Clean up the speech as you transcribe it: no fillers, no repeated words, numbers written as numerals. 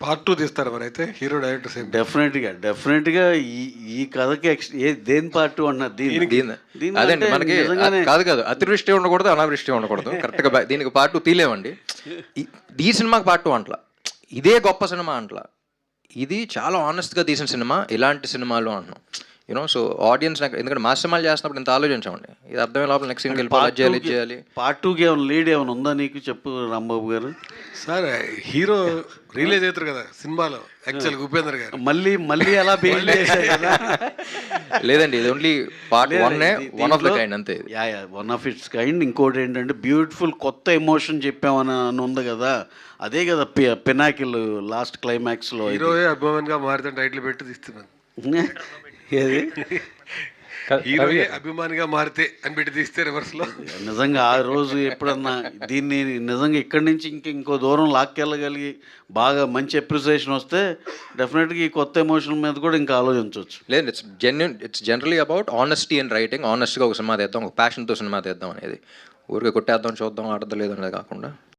Part 2 తీస్తారు మరి అయితే హీరో డైరెక్టర్ సేమ్. డెఫినెట్గా ఈ కథకి దేని పార్ట్ అన్నారు అదండి మనకి కాదు అతివృష్టి ఉండకూడదు, అనావృష్టి ఉండకూడదు. కరెక్ట్గా దీనికి పార్ట్ 2 తీలేమండి. ఈ సినిమాకి పార్ట్ 2 అంట్లా, ఇదే గొప్ప సినిమా అంట్లా, ఇది చాలా ఆనెస్ట్గా తీసిన సినిమా ఇలాంటి సినిమాలు అంటున్నాం. యూనో సో ఆడియన్స్ నాకు, ఎందుకంటే మా సినిమాలు చేస్తున్నప్పుడు ఇంత ఆలోచించామండి, ఇది అర్థమైన లోపల నెక్స్ట్ సీన్కి వెళ్ళిపోవాలి, చేయాలి. పార్ట్ 2కి ఏమైనా లీడ్ ఏమైనా ఉందా నీకు, చెప్పు రాంబాబు గారు. సార్ హీరో రిలీజ్ అవుతారు కదా సినిమాలో యాక్చువల్గా ఉపేంద్ర గారు మళ్ళీ అలా బిహేవ్ చేశారు కదా. లేదండి, ఇది only part 1 of the kind అంతే. One of its kind. ఇంకోటి ఏంటంటే బ్యూటిఫుల్ కొత్త ఎమోషన్ చెప్పామని ఉంది కదా, అదే కదా పినాకిల్ లాస్ట్ క్లైమాక్స్లో. హీరోయే అభిమానిగా మారితే టైటిల్ పెట్టి తీస్తున్నాను. ఏది హీరోయే అభిమానిగా మారితే అని పెట్టి తీస్తే రివర్స్లో. నిజంగా ఆ రోజు ఎప్పుడన్నా దీన్ని నిజంగా ఇక్కడి నుంచి ఇంకో దూరం లాక్కెళ్ళగలిగి బాగా మంచి అప్రిసియేషన్ వస్తే డెఫినెట్గా ఈ కొత్త ఎమోషన్ మీద కూడా ఇంకా ఆలోచించవచ్చు. లేదు, it's generally about honesty and writing. ఆనెస్ట్గా ఒక సినిమా తీద్దాం, ఒక ప్యాషన్తో సినిమా తీద్దాం అనేది, ఊరికే కొట్టేద్దాం, చూద్దాం, ఆడద్దు లేదనేది కాకుండా